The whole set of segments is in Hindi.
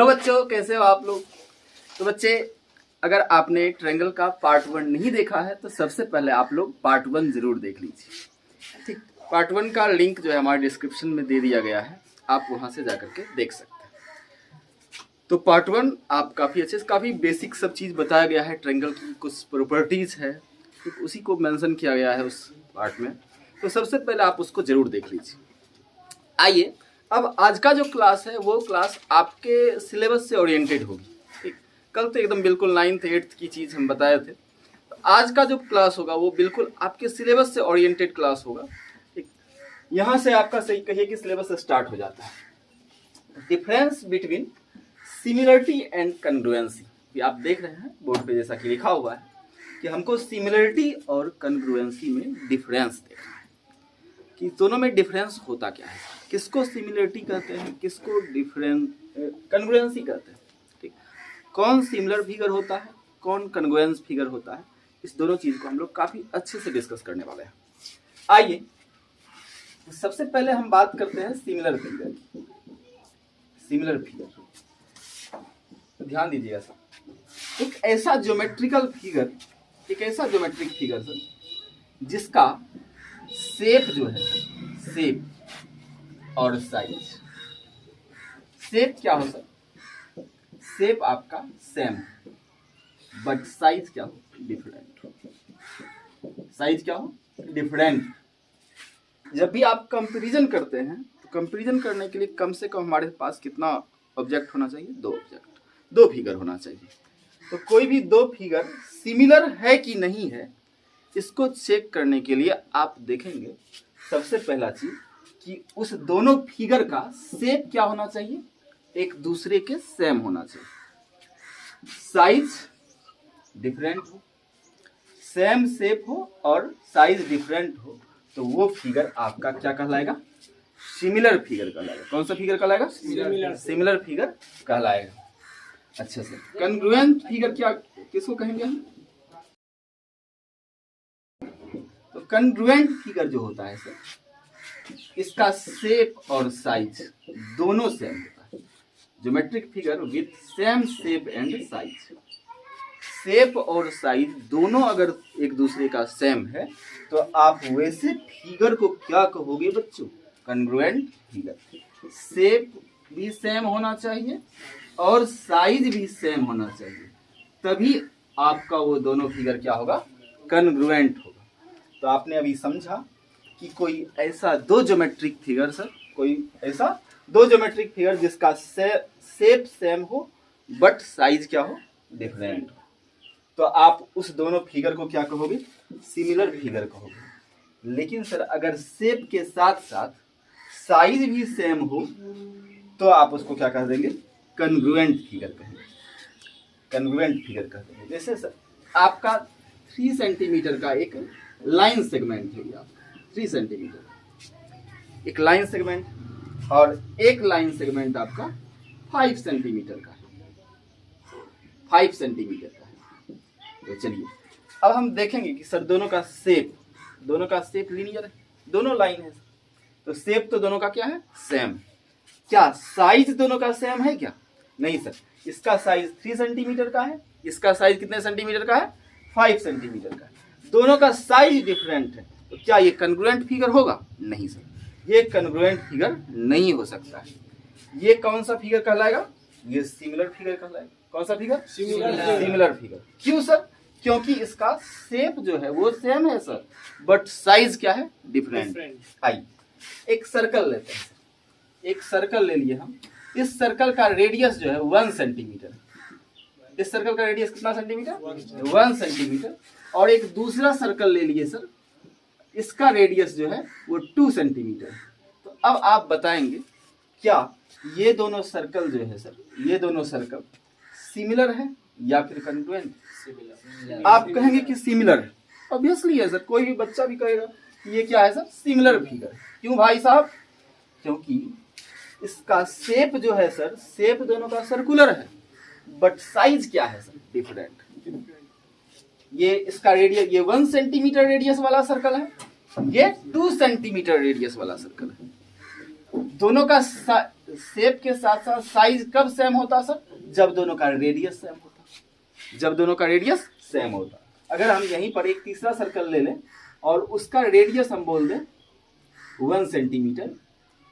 हेलो बच्चों, कैसे हो आप लोग। तो बच्चे, अगर आपने ट्रायंगल का पार्ट 1 नहीं देखा है तो सबसे पहले आप लोग पार्ट 1 जरूर देख लीजिए। ठीक, पार्ट 1 का लिंक जो है हमारे डिस्क्रिप्शन में दे दिया गया है, आप वहां से जाकर के देख सकते हैं। तो पार्ट 1 आप काफ़ी बेसिक सब चीज़ बताया गया है, ट्रायंगल की कुछ प्रॉपर्टीज़ है, तो उसी को मेंशन किया गया है उस पार्ट में। तो सबसे पहले आप उसको जरूर देख लीजिए। आइए, अब आज का जो क्लास है वो क्लास आपके सिलेबस से ओरिएंटेड होगी। ठीक, कल तो एकदम बिल्कुल 9th 8th की चीज़ हम बताए थे, तो आज का जो क्लास होगा वो बिल्कुल आपके सिलेबस से ओरिएंटेड क्लास होगा। ठीक, यहाँ से आपका सही कहिए कि सिलेबस स्टार्ट हो जाता है। डिफरेंस बिटवीन सिमिलरिटी एंड कन्ग्रुएंसी, आप देख रहे हैं बोर्ड पे जैसा कि लिखा हुआ है कि हमको सिमिलरिटी और कन्ग्रुएंसी में डिफरेंस देखना है कि दोनों में डिफरेंस होता क्या है, किसको सिमिलरिटी कहते हैं, किसको कन्ग्रुएंसी कहते हैं। ठीक, कौन सिमिलर फिगर होता है, कौन कन्ग्रुएंस फिगर होता है, इस दोनों चीज को हम लोग काफी अच्छे से डिस्कस करने वाले हैं। आइए, सबसे पहले हम बात करते हैं सिमिलर फिगर की। सिमिलर फिगर, तो ध्यान दीजिएगा सर, एक ऐसा ज्योमेट्रिकल फिगर, एक ऐसा ज्योमेट्रिक फिगर सर जिसका शेप जो है, शेप और साइज। शेप क्या हो सर, शेप आपका सेम बट साइज क्या हो, डिफरेंट। साइज क्या हो, डिफरेंट। जब भी आप कंपैरिजन करते हैं तो कंपैरिजन करने के लिए कम से कम हमारे पास कितना ऑब्जेक्ट होना चाहिए, 2 ऑब्जेक्ट, 2 फिगर होना चाहिए। तो कोई भी 2 फिगर सिमिलर है कि नहीं है, इसको चेक करने के लिए आप देखेंगे सबसे पहला चीज कि उस दोनों फिगर का शेप क्या होना चाहिए, एक दूसरे के सेम होना चाहिए। साइज डिफरेंट हो, सेम शेप हो और साइज डिफरेंट हो, तो वो फिगर आपका क्या कहलाएगा, सिमिलर फिगर कहलाएगा। कौन सा फिगर कहलाएगा, सिमिलर फिगर कहलाएगा। अच्छा सर, कन्ग्रुएंट फिगर क्या, किसको कहेंगे हम। तो कन्ग्रुएंट फिगर जो होता है सर, इसका शेप और साइज दोनों सेम होता है। Geometric figure with same shape and size. Shape और साइज दोनों अगर एक दूसरे का सेम है तो आप वैसे फिगर को क्या कहोगे बच्चों, कन्ग्रुएंट फिगर। शेप भी सेम होना चाहिए और साइज भी सेम होना चाहिए, तभी आपका वो दोनों फिगर क्या होगा, कन्ग्रुएंट होगा। तो आपने अभी समझा कि कोई ऐसा 2 ज्योमेट्रिक फिगर सर, कोई ऐसा 2 ज्योमेट्रिक फिगर जिसका शेप सेम हो बट साइज क्या हो, डिफरेंट हो, तो आप उस दोनों फिगर को क्या कहोगे, सिमिलर फिगर कहोगे। लेकिन सर अगर शेप के साथ साथ साइज भी सेम हो तो आप उसको क्या कह देंगे, कन्ग्रुएंट फिगर कहेंगे। कन्ग्रुएंट फिगर कह देंगे। जैसे सर आपका 3 सेंटीमीटर का एक लाइन सेगमेंट है, आपका 3 सेंटीमीटर एक लाइन सेगमेंट, और एक लाइन सेगमेंट आपका 5 सेंटीमीटर का है, 5 सेंटीमीटर का है। तो चलिए अब हम देखेंगे कि सर दोनों का शेप लीनियर है, दोनों लाइन है, तो शेप तो दोनों का क्या है, सेम। क्या साइज दोनों का सेम है क्या, नहीं सर, इसका साइज 3 सेंटीमीटर का है, इसका साइज कितने सेंटीमीटर का है, 5 सेंटीमीटर का है। दोनों का साइज डिफरेंट है, तो क्या ये कन्ग्रुएंट फिगर होगा, नहीं सर, ये कन्ग्रुएंट फिगर नहीं हो सकता है। ये कौन सा फिगर कहलाएगा, ये सिमिलर फिगर कहलाएगा। कौन सा फिगर, सिमिलर फिगर। क्यों सर, क्योंकि इसका शेप जो है वो सेम है सर, बट साइज क्या है, डिफरेंट। आइए एक सर्कल लेते हैं, एक सर्कल ले लिए हम। इस सर्कल का रेडियस जो है 1 सेंटीमीटर, इस सर्कल का रेडियस कितना सेंटीमीटर, 1 सेंटीमीटर। और एक दूसरा सर्कल ले लिए सर, इसका रेडियस जो है वो 2 सेंटीमीटर। तो अब आप बताएंगे क्या ये दोनों सर्कल जो है सर, ये दोनों सर्कल सिमिलर है या फिर कन्ग्रुएंट। आप कहेंगे कि सिमिलर है, ऑब्वियसली है सर, कोई भी बच्चा भी कहेगा कि ये क्या है सर, सिमिलर फिगर। क्यों भाई साहब, क्योंकि इसका शेप जो है सर, शेप दोनों का सर्कुलर है, बट साइज क्या है सर, डिफरेंट। ये इसका रेडियस, ये 1 सेंटीमीटर रेडियस वाला सर्कल है, ये 2 सेंटीमीटर रेडियस वाला सर्कल है। दोनों का शेप के साथ साथ साइज कब सेम होता सर? जब दोनों का रेडियस सेम होता, जब दोनों का रेडियस सेम होता। अगर हम यहीं पर एक तीसरा सर्कल ले लें और उसका रेडियस हम बोल दें 1 सेंटीमीटर,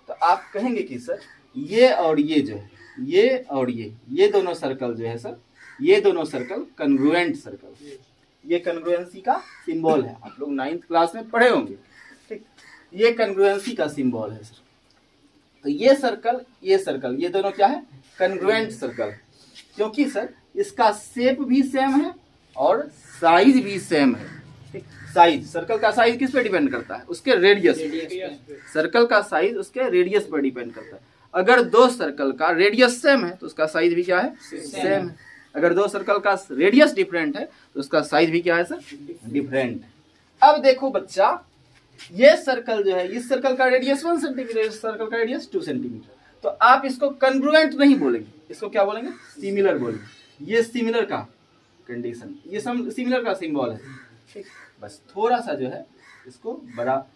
तो आप कहेंगे कि सर ये और ये जो है, ये और ये दोनों सर्कल जो है सर, ये दोनों सर्कल कन्ग्रुएंट सर्कल, ये कन्ग्रुएंसी का सिंबल है। आप लोग 9th क्लास में पढ़े होंगे, ठीक। ये कन्ग्रुएंसी का सिंबल है सर। तो ये सर्कल ये दोनों क्या है? कन्ग्रुएंट सर्कल, क्योंकि सर इसका शेप भी सेम है और साइज भी सेम है, ठीक। साइज, सर्कल का साइज किस पे डिपेंड करता है? उसके रेडियस। सर्कल का साइज उसके रेडियस पर डिपेंड करता है। अगर दो सर्कल का रेडियस सेम है तो उसका साइज भी क्या है? सेम है। अगर दो सर्कल का रेडियस डिफरेंट है तो उसका साइज भी क्या है सर? डिफरेंट। अब देखो बच्चा, ये सर्कल जो है, इस सर्कल का रेडियस 1 सेंटीमीटर, इस सर्कल का रेडियस 2 सेंटीमीटर, तो आप इसको कन्ग्रुएंट नहीं बोलेंगे, इसको क्या बोलेंगे? सिमिलर बोलेंगे। ये सिमिलर का कंडीशन, ये सिमिलर का सिंबल है, ठीक। बस थोड़ा सा जो है इसको बड़ा,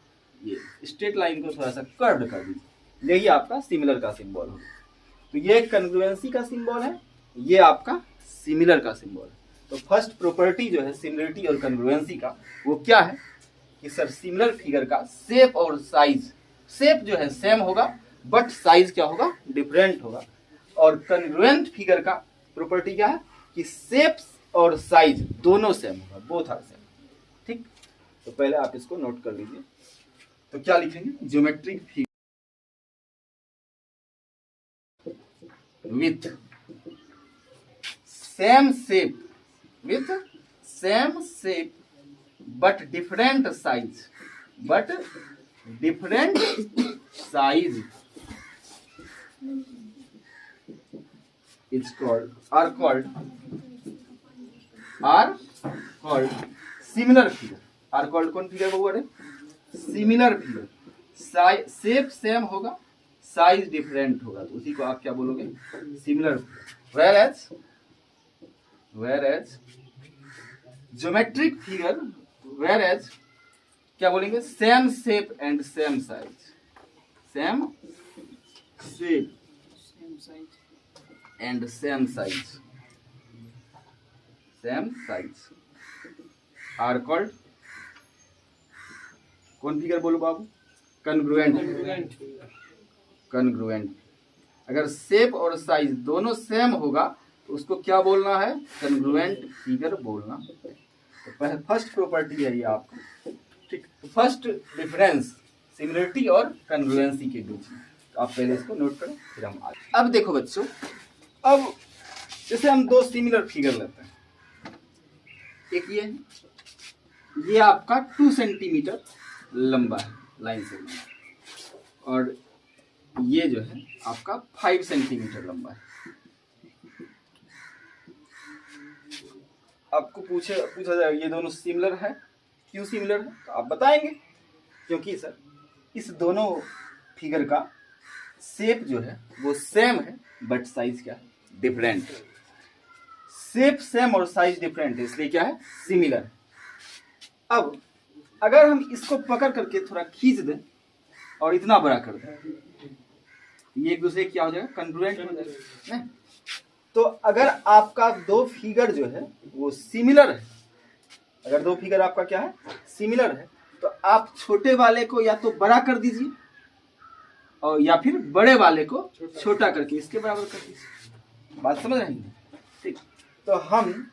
ये स्ट्रेट लाइन को थोड़ा सा कर्व कर दीजिए, यही आपका सिमिलर का सिंबल होगा। तो ये कन्ग्रुएंसी का सिंबल है, ये आपका सिमिलर का सिंबल है। तो फर्स्ट प्रॉपर्टी जो है सिमिलरिटी और कन्ग्रुएंसी का, वो क्या है कि सर सिमिलर फिगर का शेप और साइज, शेप जो है सेम होगा बट साइज क्या होगा? डिफरेंट होगा। और कन्ग्रुएंट फिगर का प्रॉपर्टी क्या है कि शेप और साइज दोनों सेम होगा, बोथ आर सेम, ठीक। तो पहले आप इसको नोट कर लीजिए। तो क्या लिखेंगे? Geometric figure with same shape, with same shape but different size, is called, are called similar figure। are called कौन फिगर होगा रे? Similar figure. शेप सेम होगा, साइज डिफरेंट होगा, तो उसी को आप क्या बोलोगे? Similar. whereas geometric figure, whereas क्या बोलेंगे? Same shape and same size, same shape and same size are called, कौन फिगर बोलो बाबू? कन्ग्रुएंट। अगर शेप और साइज दोनों सेम होगा तो उसको क्या बोलना है? कन्ग्रुएंट फिगर बोलना। तो फर्स्ट प्रॉपर्टी है ये आपका, ठीक। तो फर्स्ट डिफरेंस सिमिलरिटी और कन्ग्रुएंसी के बीच में, तो आप पहले इसको नोट करें फिर हम आगे। अब देखो बच्चों, अब जैसे हम दो सिमिलर फिगर लेते हैं, एक ये आपका 2 सेंटीमीटर लंबा है लाइन से, और ये जो है आपका 5 सेंटीमीटर लंबा है। आपको पूछा जाएगा ये दोनों सिमिलर है, क्यों सिमिलर है? तो आप बताएंगे क्योंकि सर इस दोनों फिगर का शेप जो है वो सेम है बट साइज क्या है? डिफरेंट। शेप सेम और साइज डिफरेंट है, इसलिए क्या है? सिमिलर। अब अगर हम इसको पकड़ करके थोड़ा खींच दें और इतना बड़ा कर दें, ये एक दूसरे क्या हो जाएगा? कन्ग्रुएंट हो जाएगा। तो अगर आपका दो फिगर जो है वो सिमिलर है, अगर दो फिगर आपका क्या है? सिमिलर है, तो आप छोटे वाले को या तो बड़ा कर दीजिए और या फिर बड़े वाले को छोटा करके इसके बराबर कर दीजिए। बात समझ रहे हैं? ठीक। तो हम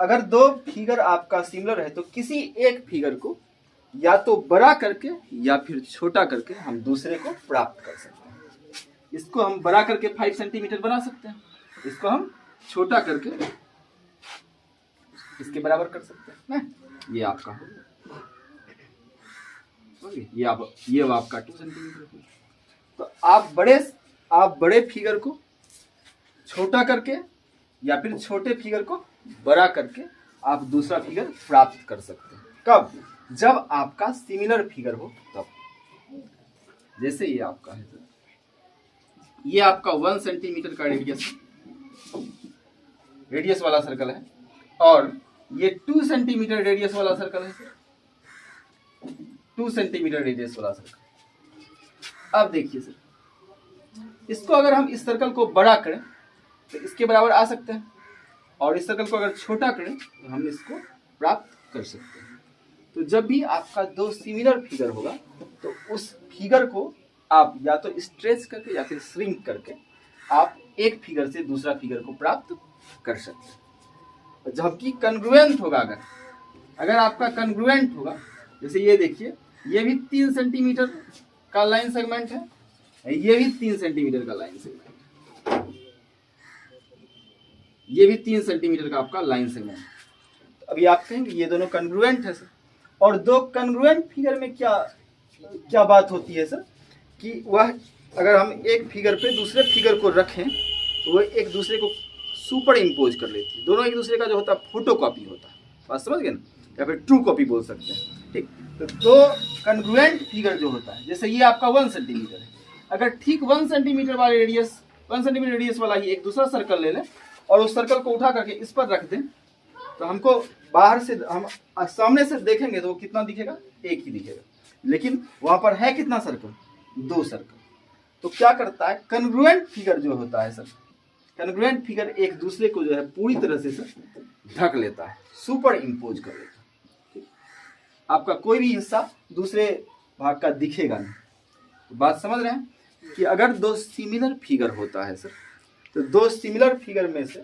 अगर दो फिगर आपका सिमिलर है तो किसी एक फिगर को या तो बड़ा करके या फिर छोटा करके हम दूसरे को प्राप्त कर सकते हैं। इसको हम बड़ा करके 5 सेंटीमीटर बना सकते हैं, इसको हम छोटा करके इसके बराबर कर सकते हैं ना। ये आपका ये आपका 2 सेंटीमीटर। तो आप बड़े फिगर को छोटा करके या फिर छोटे फिगर को बड़ा करके आप दूसरा फिगर प्राप्त कर सकते हैं। कब? जब आपका सिमिलर फिगर हो तब। जैसे ये आपका है, ये आपका 1 सेंटीमीटर का रेडियस वाला सर्कल है और ये 2 सेंटीमीटर रेडियस वाला सर्कल है, 2 सेंटीमीटर रेडियस वाला सर्कल। अब देखिए सर, इसको अगर हम इस सर्कल को बड़ा करें तो इसके बराबर आ सकते हैं, और इस सर्कल को अगर छोटा करें तो हम इसको प्राप्त कर सकते हैं। तो जब भी आपका दो सिमिलर फिगर होगा तो उस फिगर को आप या तो स्ट्रेच करके या फिर श्रिंक करके आप एक फिगर से दूसरा फिगर को प्राप्त कर सकते हैं। जबकि कन्ग्रुएंट होगा, अगर आपका कन्ग्रुएंट होगा, जैसे ये देखिए, ये भी 3 सेंटीमीटर का लाइन सेगमेंट है, ये भी 3 सेंटीमीटर का लाइन सेगमेंट है, ये भी 3 सेंटीमीटर का आपका लाइन सेगमेंट है। तो अभी आप कहेंगे ये दोनों कन्ग्रुएंट है सर। और दो कन्ग्रुएंट फिगर में क्या बात होती है सर, कि वह अगर हम एक फिगर पे दूसरे फिगर को रखें तो वह एक दूसरे को सुपर इम्पोज कर लेती है। दोनों एक दूसरे का जो होता है फोटो कॉपी होता है, बात समझ गए ना, या फिर ट्रू कॉपी बोल सकते हैं। ठीक, तो दो कन्ग्रुएंट फिगर जो होता है, जैसे ये आपका 1 सेंटीमीटर है, अगर ठीक 1 सेंटीमीटर वाले रेडियस 1 सेंटीमीटर रेडियस वाला ही एक दूसरा सर्कल ले लें और उस सर्कल को उठा करके इस पर रख दें, तो हमको बाहर से हम सामने से देखेंगे तो वो कितना दिखेगा, एक ही दिखेगा, लेकिन वहां पर है कितना सर्कल, 2 सर्कल। तो क्या करता है, कन्ग्रुएंट फिगर जो होता है सर, कन्ग्रुएंट फिगर एक दूसरे को जो है पूरी तरह से सर ढक लेता है, सुपर इम्पोज कर लेता है। आपका कोई भी हिस्सा दूसरे भाग का दिखेगा नहीं। तो बात समझ रहे हैं कि अगर दो सिमिलर फिगर होता है सर, तो दो सिमिलर फिगर में से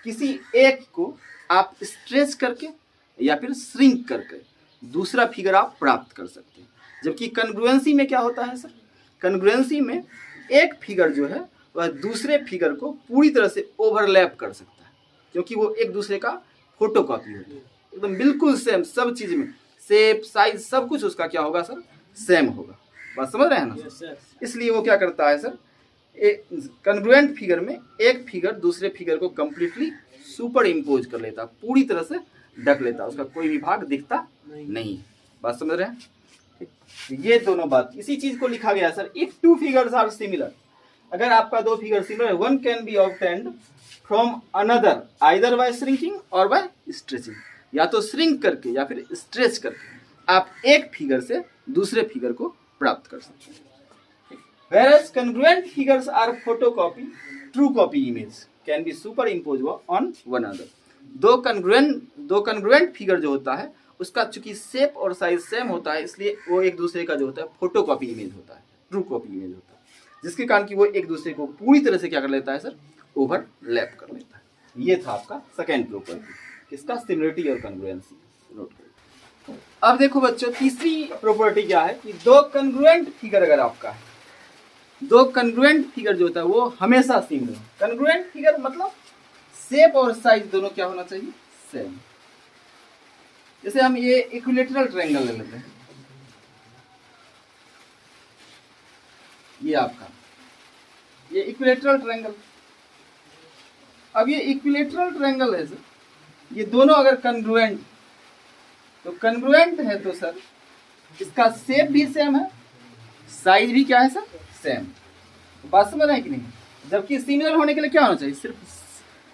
किसी एक को आप स्ट्रेच करके या फिर श्रिंक करके दूसरा फिगर आप प्राप्त कर सकते हैं। जबकि कन्ग्रुएंसी में क्या होता है सर, कन्ग्रुएंसी में एक फिगर जो है वह दूसरे फिगर को पूरी तरह से ओवरलैप कर सकता है, क्योंकि वो एक दूसरे का फोटोकॉपी होता है, एकदम बिल्कुल सेम, सब चीज में शेप साइज सब कुछ उसका क्या होगा सर, सेम होगा। बात समझ रहे हैं ना। इसलिए वो क्या करता है सर, कन्ग्रुएंट फिगर में एक फिगर दूसरे फिगर को कंप्लीटली सुपर इम्पोज कर लेता, पूरी तरह से ढक लेता, उसका कोई भी भाग दिखता नहीं। बात समझ रहे हैं। ये दोनों बात, इसी चीज को लिखा गया sir, if two figures are similar, अगर आपका दो figure similar, one can be obtained from another either by shrinking or by stretching, या तो श्रिंक करके या फिर स्ट्रेच करके आप एक फिगर से दूसरे फिगर को प्राप्त कर सकते हैं। Whereas congruent figures are photocopy, true copy image can be superimposed on one another. दो congruent फिगर जो होता है उसका चूंकि शेप और साइज सेम होता है, इसलिए वो एक दूसरे का जो होता है फोटोकॉपी इमेज होता है, ट्रू कॉपी इमेज होता है, जिसके कारण कि वो एक दूसरे को पूरी तरह से क्या कर लेता है सर, ओवरलैप कर लेता है। ये था आपका सेकेंड प्रॉपर्टी, किसका, सिमिलरिटी और कन्ग्रुएंसी। नोट करो। अब देखो बच्चों, तीसरी प्रॉपर्टी क्या है कि दो कन्ग्रुएंट फिगर अगर आपका है, दो कन्ग्रुएंट फिगर जो होता है वो हमेशा सिमिलर। कन्ग्रुएंट फिगर मतलब शेप और साइज दोनों क्या होना चाहिए, सेम। जैसे हम ये इक्विलेटरल ट्रायंगल ले लेते हैं, ये आपका ये इक्विलेटरल ट्रायंगल। अब ये इक्विलेटरल ट्रायंगल है सर, ये दोनों अगर कन्ग्रुएंट, तो कन्ग्रुएंट है तो सर इसका शेप भी सेम है, साइज भी क्या है सर, सेम। बात समझ रहे हैं कि नहीं। जबकि सिमिलर होने के लिए क्या होना चाहिए, सिर्फ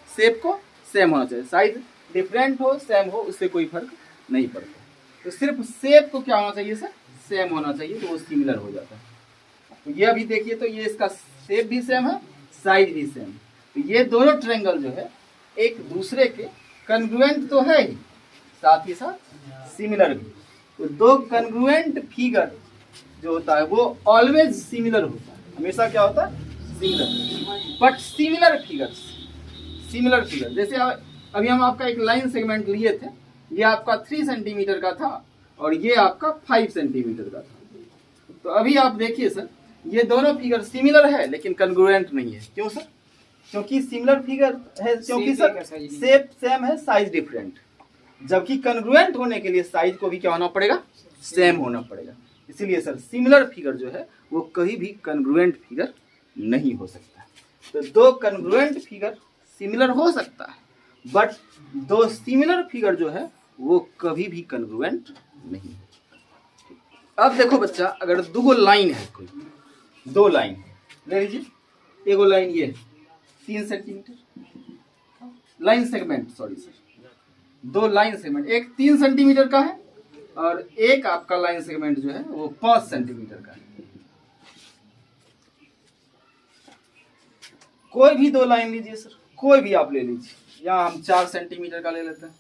शेप को सेम होना चाहिए, साइज डिफरेंट हो सेम हो उससे कोई फर्क नहीं पड़ता। तो सिर्फ शेप को क्या होना चाहिए सर, सेम होना चाहिए, तो वो सिमिलर हो जाता है। तो ये अभी देखिए, तो ये इसका शेप भी सेम है, साइज भी सेम। तो ये दोनों ट्रायंगल जो है एक दूसरे के कन्ग्रुएंट तो है ही, साथ ही साथ सिमिलर भी। तो दो कन्ग्रुएंट फिगर जो होता है वो ऑलवेज सिमिलर होता है, हमेशा क्या होता है, सिमिलर। बट सिमिलर फिगर जैसे अभी हम आपका एक लाइन सेगमेंट लिए थे, ये आपका 3 सेंटीमीटर का था और ये आपका 5 सेंटीमीटर का था। तो अभी आप देखिए सर, ये दोनों फिगर सिमिलर है लेकिन कन्ग्रुएंट नहीं है। क्यों सर, क्योंकि सिमिलर फिगर है, क्योंकि सर शेप सेम है, साइज डिफरेंट। जबकि कन्ग्रुएंट होने के लिए साइज को भी क्या होना पड़ेगा, सेम होना पड़ेगा। इसीलिए सर सिमिलर फिगर जो है वो कहीं भी कन्ग्रुएंट फिगर नहीं हो सकता। तो दो कन्ग्रुएंट फिगर सिमिलर हो सकता है, बट दो सिमिलर फिगर जो है वो कभी भी कन्ग्रुएंट नहीं है। अब देखो बच्चा, अगर दो लाइन है, कोई दो लाइन ले लीजिए, एगो लाइन ये 3 centimetre line segment, sorry sir, दो लाइन सेगमेंट, एक 3 सेंटीमीटर का है और एक आपका लाइन सेगमेंट जो है वो 5 सेंटीमीटर का है। कोई भी दो लाइन लीजिए सर, कोई भी आप ले लीजिए। यहाँ हम 4 सेंटीमीटर का ले लेते हैं।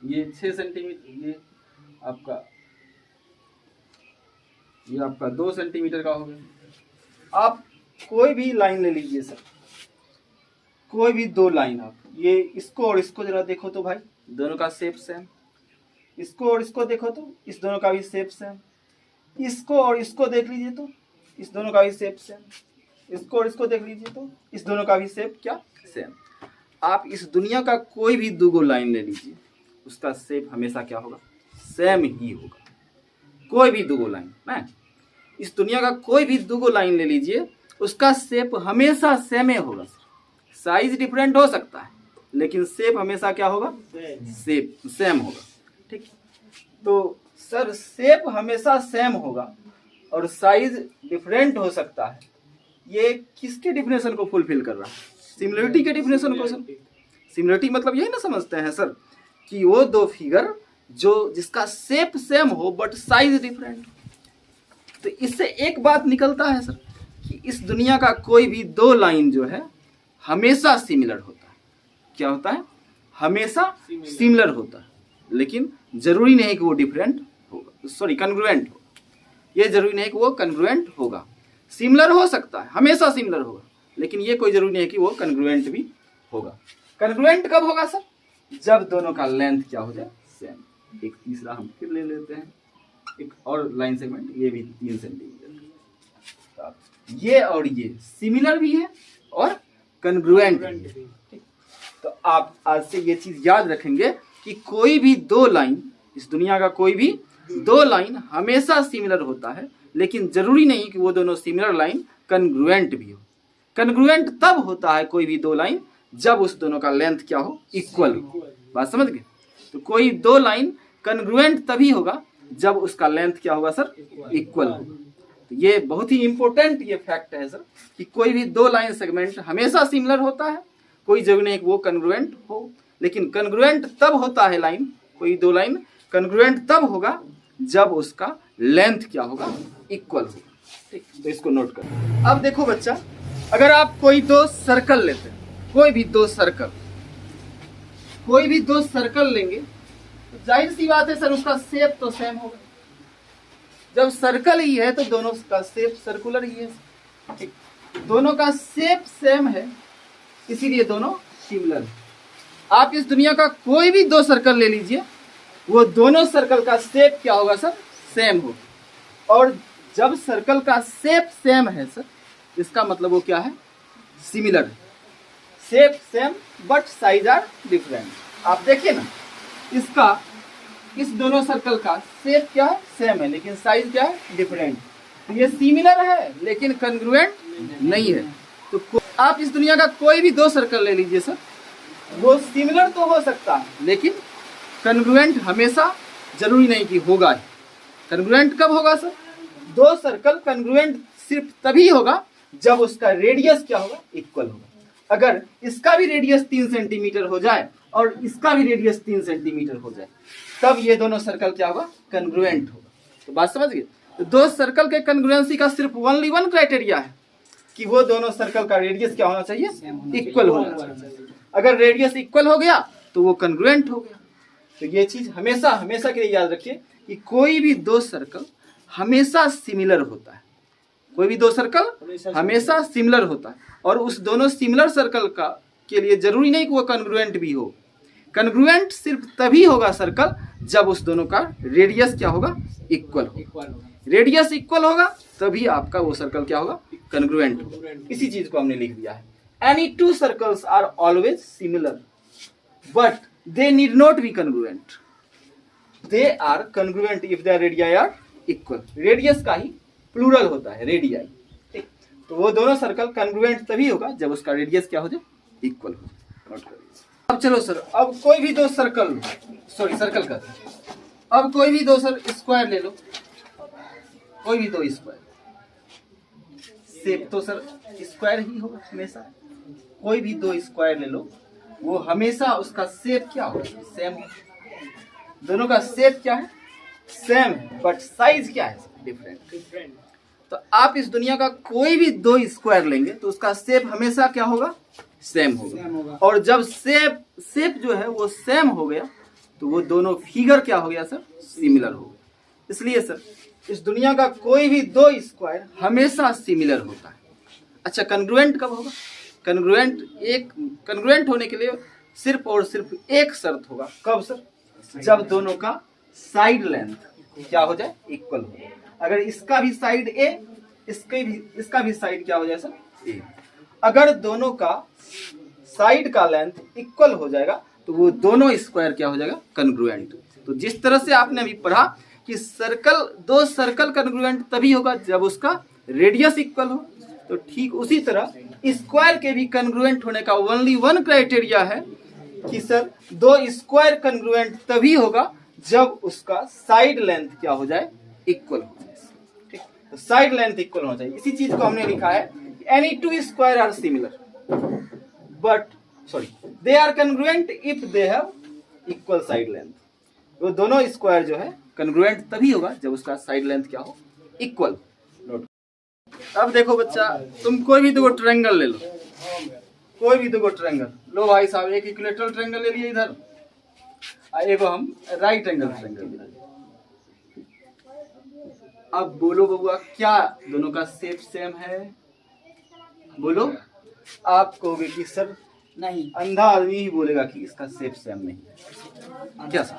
ये 6 सेंटीमीटर, ये आपका 2 सेंटीमीटर का हो गया। आप कोई भी लाइन ले लीजिए सर, कोई भी दो लाइन। आप ये इसको और इसको जरा देखो तो भाई, दोनों का शेप सेम। इसको और इसको देखो तो इस दोनों का भी शेप सेम। इसको और इसको देख लीजिए तो इस दोनों का भी शेप सेम। इसको और इसको देख लीजिए तो इस दोनों का भी शेप क्या सेम। आप इस दुनिया का कोई भी दो लाइन ले लीजिए, उसका शेप हमेशा क्या होगा, सेम ही होगा। कोई भी दो लाइन ना, इस दुनिया का कोई भी दो लाइन ले लीजिए, उसका शेप हमेशा सेम ही होगा। साइज डिफरेंट हो सकता है लेकिन शेप हमेशा क्या होगा, शेप सेम होगा। ठीक, तो सर शेप हमेशा सेम होगा और साइज डिफरेंट हो सकता है, ये किसके डिफिनेशन को फुलफिल कर रहा है, सिमिलरिटी के डिफिनेशन को। सर सिमिलरिटी मतलब यही ना समझते हैं सर कि वो दो फिगर जो जिसका शेप सेम हो बट साइज डिफरेंट। तो इससे एक बात निकलता है सर कि इस दुनिया का कोई भी दो लाइन जो है हमेशा सिमिलर होता है। क्या होता है, हमेशा सिमिलर होता है, लेकिन जरूरी नहीं कि वो डिफरेंट होगा, सॉरी कन्ग्रुएंट हो। ये जरूरी नहीं कि वो कन्ग्रुएंट होगा। सिमिलर हो सकता है, हमेशा सिमिलर होगा, लेकिन ये कोई जरूरी नहीं कि वो कन्ग्रुएंट भी होगा। कन्ग्रुएंट कब होगा सर, जब दोनों का लेंथ क्या हो जाए, सेम। एक तीसरा हम फिर ले लेते हैं, एक और लाइन सेगमेंट, ये भी 3 सेंटीमीटर। ये और ये सिमिलर भी है और कन्ग्रुएंट भी है। तो आप आज से ये चीज याद रखेंगे कि कोई भी दो लाइन, इस दुनिया का कोई भी दो लाइन हमेशा सिमिलर होता है, लेकिन जरूरी नहीं कि वो दोनों सिमिलर लाइन कन्ग्रुएंट भी हो। कन्ग्रुएंट तब होता है कोई भी दो लाइन जब उस दोनों का लेंथ क्या हो, इक्वल हो। बात समझ गए। तो कोई दो लाइन कन्ग्रुएंट तभी होगा जब उसका लेंथ क्या होगा सर, इक्वल होगा। तो ये बहुत ही इंपॉर्टेंट ये फैक्ट है सर कि कोई भी दो लाइन सेगमेंट हमेशा सिमिलर होता है, कोई जरूरी नहीं कि वो कन्ग्रुएंट हो। लेकिन कन्ग्रुएंट तब होता है लाइन, कोई दो लाइन कन्ग्रुएंट तब होगा जब उसका लेंथ क्या होगा, इक्वल होगा। ठीक, तो इसको नोट कर। अब देखो बच्चा, अगर आप कोई दो सर्कल लेते हैं, कोई भी दो सर्कल लेंगे तो जाहिर सी बात है सर उसका शेप तो सेम होगा। जब सर्कल ही है तो दोनों का शेप सर्कुलर ही है। ठीक, दोनों का शेप सेम है, इसीलिए दोनों सिमिलर है। आप इस दुनिया का कोई भी दो सर्कल ले लीजिए, वो दोनों सर्कल का शेप क्या होगा सर, सेम होगा। और जब सर्कल का शेप सेम है सर, इसका मतलब वो क्या है, सिमिलर है। Shape same but size are different. आप देखिए ना, इसका इस दोनों सर्कल का शेप क्या है, सेम है, लेकिन साइज क्या है, डिफरेंट। तो ये सिमिलर है लेकिन कन्ग्रुएंट नहीं है। तो आप इस दुनिया का कोई भी दो सर्कल ले लीजिए सर, वो सिमिलर तो हो सकता है लेकिन कन्ग्रुएंट हमेशा जरूरी नहीं कि होगा ही। कन्ग्रुएंट कब होगा सर, दो सर्कल कन्ग्रुएंट सिर्फ तभी होगा जब उसका रेडियस क्या होगा, इक्वल होगा। अगर इसका भी रेडियस 3 सेंटीमीटर हो जाए और इसका भी रेडियस 3 सेंटीमीटर हो जाए, तब ये दोनों सर्कल क्या होगा, कन्ग्रुएंट होगा। तो बात समझ गए। तो दो सर्कल के कन्ग्रुएंसी का सिर्फ ओनली वन क्राइटेरिया है कि वो दोनों सर्कल का रेडियस क्या होना चाहिए, इक्वल होना चाहिए। अगर रेडियस इक्वल हो गया तो वो कन्ग्रुएंट हो गया। तो ये चीज हमेशा हमेशा के लिए याद रखिए कि कोई भी दो सर्कल हमेशा सिमिलर होता है। कोई भी दो सर्कल हमेशा सिमिलर होता है, और उस दोनों सिमिलर सर्कल का के लिए जरूरी नहीं कि वो कन्ग्रुएंट भी हो। कन्ग्रुएंट सिर्फ तभी होगा सर्कल जब उस दोनों का रेडियस क्या होगा, इक्वल होगा। रेडियस इक्वल होगा तभी आपका वो सर्कल क्या होगा, कन्ग्रुएंट होगा। इसी चीज को हमने लिख दिया है। Any two circles are always similar but they need not be congruent. They are congruent if their radii are equal. Radius का ही प्लूरल होता है, रेडियाई। ठीक, तो वो दोनों सर्कल कन्ग्रुएंट तभी होगा जब उसका रेडियस क्या हो जाए, इक्वल हो। नोट करिए। अब चलो सर, अब कोई भी दो सर्कल, सॉरी सर्कल का, अब कोई भी दो सर स्क्वायर ले लो, कोई भी दो स्क्वायर, शेप तो सर स्क्वायर ही होगा हमेशा। कोई भी दो स्क्वायर ले लो, वो हमेशा उसका शेप क्या होगा, सेम है। दोनों का शेप क्या है, सेम है, बट साइज क्या है, डिफरेंट। तो आप इस दुनिया का कोई भी दो स्क्वायर लेंगे तो उसका शेप हमेशा क्या होगा, सेम होगा। और जब शेप जो है वो सेम हो गया तो वो दोनों फिगर क्या हो गया सर, सिमिलर हो गया। इसलिए सर इस दुनिया का कोई भी दो स्क्वायर हमेशा सिमिलर होता है। अच्छा, कन्ग्रुएंट कब होगा? कन्ग्रुएंट होने के लिए सिर्फ और सिर्फ एक शर्त होगा। कब सर? जब दोनों का साइड लेंथ क्या हो जाए, इक्वल हो जाए। अगर इसका भी साइड ए, इसका भी साइड क्या हो जाए सर, ए। अगर दोनों का साइड का लेंथ इक्वल हो जाएगा तो वो दोनों स्क्वायर क्या हो जाएगा, कन्ग्रुएंट। तो जिस तरह से आपने अभी पढ़ा कि दो सर्कल कन्ग्रुएंट तभी होगा जब उसका रेडियस इक्वल हो, तो ठीक उसी तरह स्क्वायर के भी कन्ग्रुएंट होने का ओनली वन क्राइटेरिया है कि सर दो स्क्वायर कन्ग्रुएंट तभी होगा जब उसका साइड लेंथ क्या हो जाए, इक्वल हो जाए। ठीक, तो साइड लेंथ इक्वल होना चाहिए। इसी चीज को हमने लिखा है any two square are similar but they are congruent if they have equal side length. वो दोनों स्क्वायर जो है कन्ग्रुएंट तभी होगा जब उसका साइड लेंथ क्या हो, इक्वल। अब देखो बच्चा, तुम कोई भी दो ट्रायंगल ले लो, कोई भी दो ट्रायंगल लो भाई साहब। एक इक्विलेटरल ट्रायंगल ले लिए इधर, एक हम राइट एंगल ट्रायंगल ले लिए। अब बोलो बबुआ, क्या दोनों का शेप सेम है? बोलो। आप कहोगे कि सर नहीं, अंधा आदमी ही बोलेगा कि इसका शेप सेम नहीं है। क्या सर?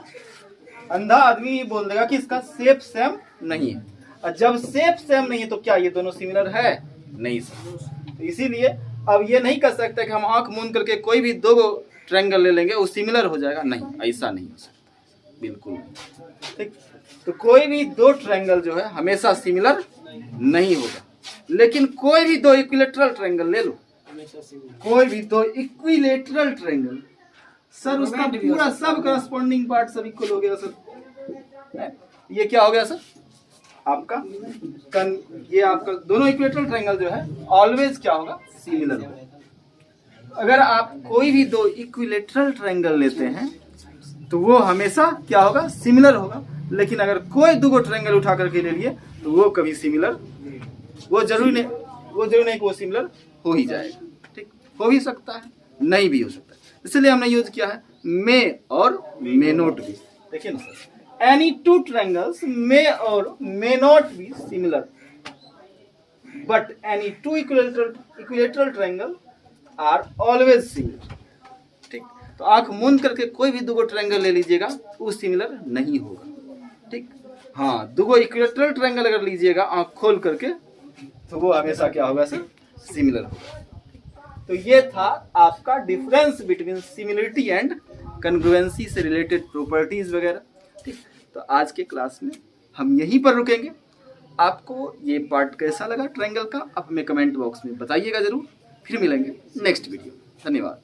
अंधा आदमी ही बोल देगा कि इसका शेप सेम नहीं है। और जब शेप सेम नहीं है तो क्या ये दोनों सिमिलर है? नहीं सर। तो इसीलिए अब ये नहीं कर सकते कि हम आंख मूंद करके कोई भी दो ट्रायंगल ले लेंगे वो सिमिलर हो जाएगा। नहीं, ऐसा नहीं हो सकता, बिल्कुल नहीं। ठीक, तो कोई भी दो ट्रायंगल जो है हमेशा सिमिलर नहीं होगा। लेकिन कोई भी दो इक्विलेटरल ट्रायंगल ले लो, कोई भी दो इक्विलेटरल ट्रायंगल, सर उसका पूरा सब करस्पॉन्डिंग पार्ट सब इक्वल हो गया सर। ये क्या हो गया सर आपका ये आपका दोनों इक्विलेटरल ट्रायंगल जो है ऑलवेज क्या होगा, सिमिलर होगा। अगर आप कोई भी दो इक्विलेटरल ट्रायंगल लेते हैं तो वो हमेशा क्या होगा, सिमिलर होगा। लेकिन अगर कोई दो ट्रायंगल उठा करके ले लिए तो वो कभी सिमिलर, वो जरूरी नहीं कि वो सिमिलर हो ही जाएगा। ठीक, हो भी सकता है, नहीं भी हो सकता है। इसलिए हमने यूज किया है मे और मे नॉट बी। देखिए ना sir, any two triangles may or may not be similar but any two equilateral triangle are always similar. ठीक, तो आंख मूंद करके कोई भी दो ट्रायंगल ले लीजिएगा वो सिमिलर नहीं होगा। ठीक, हाँ, दो इक्विलेटरल ट्रायंगल अगर लीजिएगा आंख खोल करके तो वो हमेशा क्या होगा सर, सिमिलर होगा। तो ये था आपका डिफरेंस बिटवीन सिमिलरिटी एंड कन्ग्रुएंसी से रिलेटेड प्रॉपर्टीज वगैरह। ठीक, तो आज के क्लास में हम यहीं पर रुकेंगे। आपको ये पार्ट कैसा लगा ट्रायंगल का, आप हमें कमेंट बॉक्स में बताइएगा जरूर। फिर मिलेंगे नेक्स्ट वीडियो। धन्यवाद।